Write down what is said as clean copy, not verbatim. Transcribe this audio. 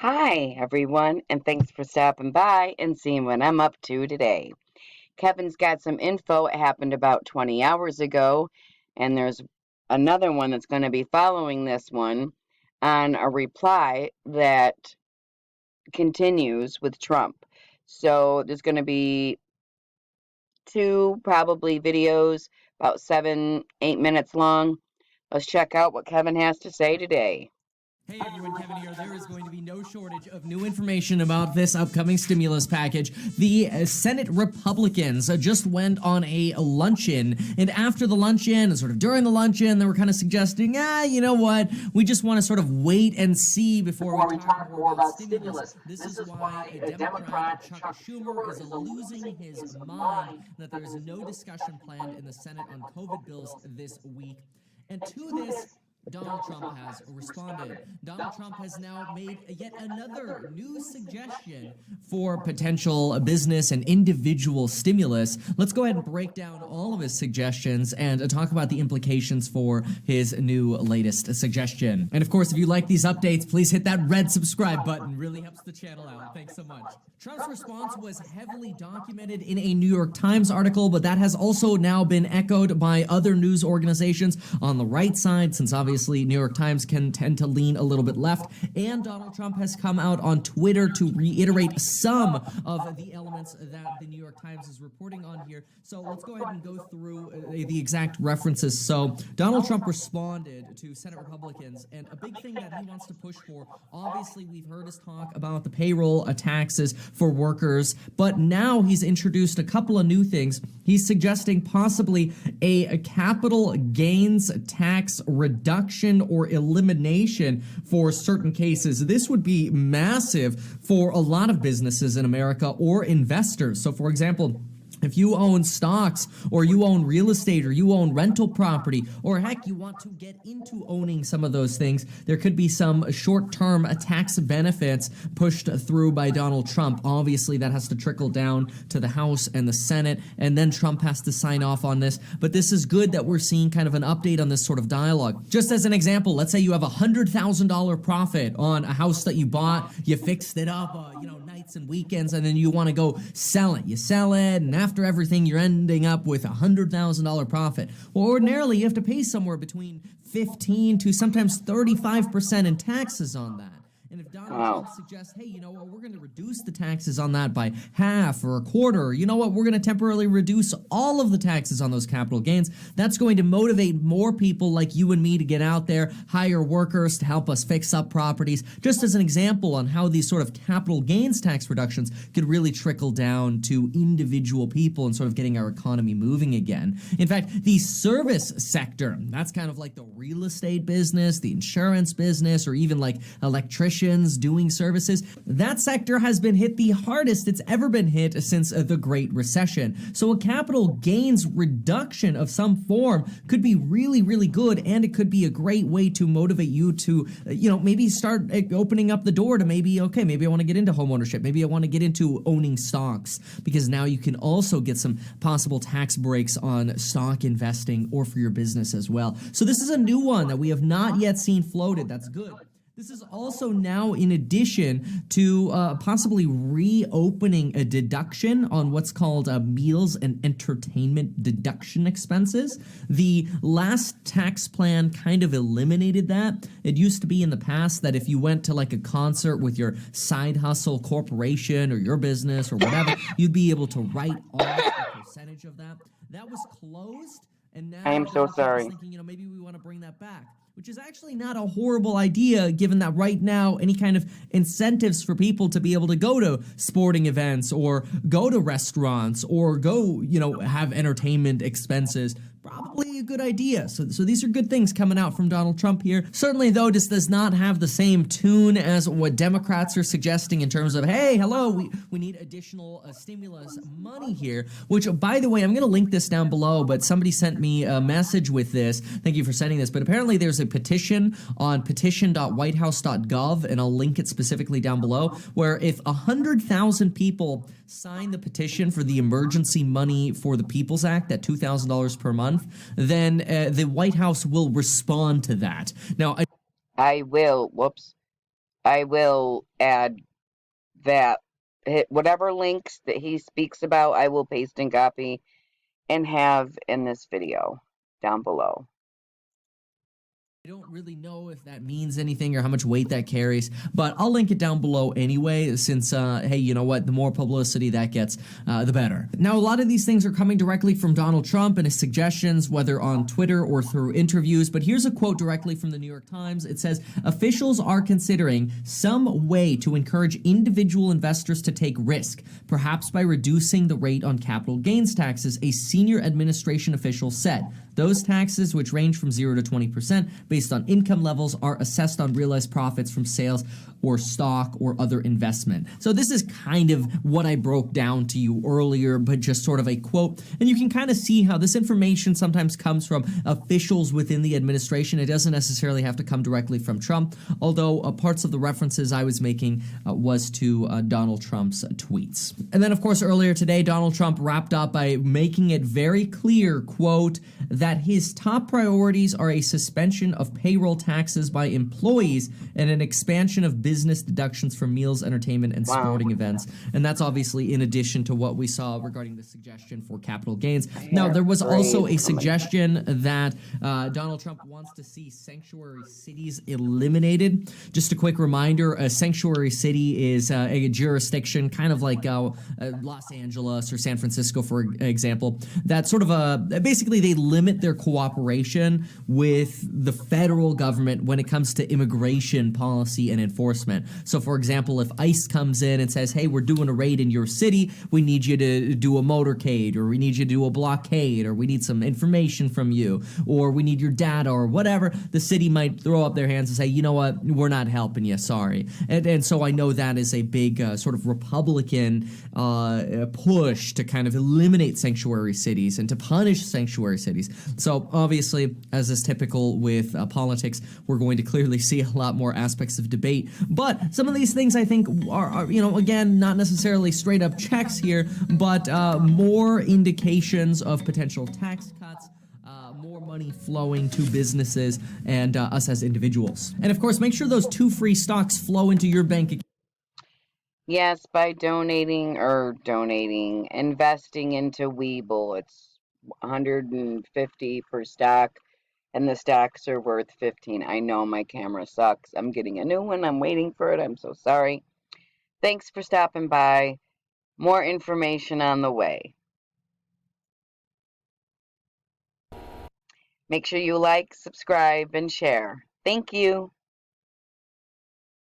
Hi, everyone, and thanks for stopping by and seeing what I'm up to today. Kevin's got some info. It happened about 20 hours ago, and there's another one that's going to be following this one on a reply that continues with Trump. So there's going to be two probably videos, about 7, 8 minutes long. Let's check out what Kevin has to say today. Hey everyone, Kevin here. There is going to be no shortage of new information about this upcoming stimulus package. The Senate Republicans just went on a luncheon, and after the luncheon, and sort of during the luncheon, they were kind of suggesting, you know what, we just want to sort of wait and see before we talk more about stimulus. This is why a Democrat, Chuck Schumer, is losing his mind that there is no discussion planned in the Senate on COVID bills this week. And to this, Donald Trump has responded. Donald Trump has now made yet another new suggestion for potential business and individual stimulus. Let's go ahead and break down all of his suggestions and talk about the implications for his new latest suggestion. And of course, if you like these updates, please hit that red subscribe button. Really helps the channel out. Thanks so much. Trump's response was heavily documented in a New York Times article, but that has also now been echoed by other news organizations on the right side, since obviously New York Times can tend to lean a little bit left, and Donald Trump has come out on Twitter to reiterate some of the elements that the New York Times is reporting on here. So let's go ahead and go through the exact references. So Donald Trump responded to Senate Republicans, and a big thing that he wants to push for, obviously we've heard us talk about the payroll taxes for workers, but now he's introduced a couple of new things. He's suggesting possibly a capital gains tax reduction or elimination for certain cases. This would be massive for a lot of businesses in America or investors. So, for example, if you own stocks, or you own real estate, or you own rental property, or heck, you want to get into owning some of those things, there could be some short-term tax benefits pushed through by Donald Trump. Obviously, that has to trickle down to the House and the Senate, and then Trump has to sign off on this. But this is good that we're seeing kind of an update on this sort of dialogue. Just as an example, let's say you have $100,000 profit on a house that you bought, you fixed it up, nights and weekends, and then you want to go sell it. You sell it, and after everything, you're ending up with $100,000 profit. Well, ordinarily, you have to pay somewhere between 15 to sometimes 35% in taxes on that. And if Donald Trump suggests, hey, you know what, we're going to reduce the taxes on that by half or a quarter, you know what, we're going to temporarily reduce all of the taxes on those capital gains, that's going to motivate more people like you and me to get out there, hire workers to help us fix up properties. Just as an example on how these sort of capital gains tax reductions could really trickle down to individual people and sort of getting our economy moving again. In fact, the service sector, that's kind of like the real estate business, the insurance business, or even like electricians doing services, that sector has been hit the hardest it's ever been hit since the Great Recession. So a capital gains reduction of some form could be really, really good, and it could be a great way to motivate you to, maybe start opening up the door to maybe I want to get into homeownership. Maybe I want to get into owning stocks, because now you can also get some possible tax breaks on stock investing or for your business as well. So this is a new one that we have not yet seen floated. That's good. This is also now in addition to possibly reopening a deduction on what's called meals and entertainment deduction expenses. The last tax plan kind of eliminated that. It used to be in the past that if you went to like a concert with your side hustle corporation or your business or whatever, you'd be able to write off a percentage of that. That was closed, and now I am so sorry. thinking, maybe we want to bring that back, which is actually not a horrible idea, given that right now any kind of incentives for people to be able to go to sporting events or go to restaurants or go, have entertainment expenses, probably a good idea. So these are good things coming out from Donald Trump here. Certainly, though, this does not have the same tune as what Democrats are suggesting in terms of, hey, hello, we need additional stimulus money here, which, by the way, I'm going to link this down below, but somebody sent me a message with this. Thank you for sending this. But apparently there's a petition on petition.whitehouse.gov, and I'll link it specifically down below, where if 100,000 people sign the petition for the Emergency Money for the People's Act, that $2,000 per month, then the White House will respond to that. Now, I will. Whoops. I will add that whatever links that he speaks about, I will paste and copy and have in this video down below. I don't really know if that means anything or how much weight that carries, but I'll link it down below anyway, since, hey, you know what? The more publicity that gets, the better. Now, a lot of these things are coming directly from Donald Trump and his suggestions, whether on Twitter or through interviews, but here's a quote directly from the New York Times. It says, officials are considering some way to encourage individual investors to take risk, perhaps by reducing the rate on capital gains taxes, a senior administration official said. Those taxes, which range from 0 to 20% based on income levels, are assessed on realized profits from sales or stock or other investment. So this is kind of what I broke down to you earlier, but just sort of a quote. And you can kind of see how this information sometimes comes from officials within the administration. It doesn't necessarily have to come directly from Trump, although parts of the references I was making was to Donald Trump's tweets. And then, of course, earlier today, Donald Trump wrapped up by making it very clear, quote, that his top priorities are a suspension of payroll taxes by employees and an expansion of business deductions for meals, entertainment, and sporting events. And that's obviously in addition to what we saw regarding the suggestion for capital gains. Now, there was also a suggestion that Donald Trump wants to see sanctuary cities eliminated. Just a quick reminder, a sanctuary city is a jurisdiction kind of like Los Angeles or San Francisco, for example, that sort of basically they limit their cooperation with the federal government when it comes to immigration policy and enforcement. So, for example, if ICE comes in and says, hey, we're doing a raid in your city, we need you to do a motorcade, or we need you to do a blockade, or we need some information from you, or we need your data, or whatever, the city might throw up their hands and say, you know what, we're not helping you, sorry. And so I know that is a big sort of Republican push to kind of eliminate sanctuary cities and to punish sanctuary cities. So obviously, as is typical with politics, we're going to clearly see a lot more aspects of debate. But some of these things I think are you know, again, not necessarily straight up checks here, but more indications of potential tax cuts, more money flowing to businesses and us as individuals. And of course, make sure those 2 free stocks flow into your bank account. Yes, by investing into Webull. It's $150 per stock, and the stocks are worth 15. I know my camera sucks. I'm getting a new one. I'm waiting for it. I'm so sorry. Thanks for stopping by. More information on the way. Make sure you like, subscribe, and share. Thank you.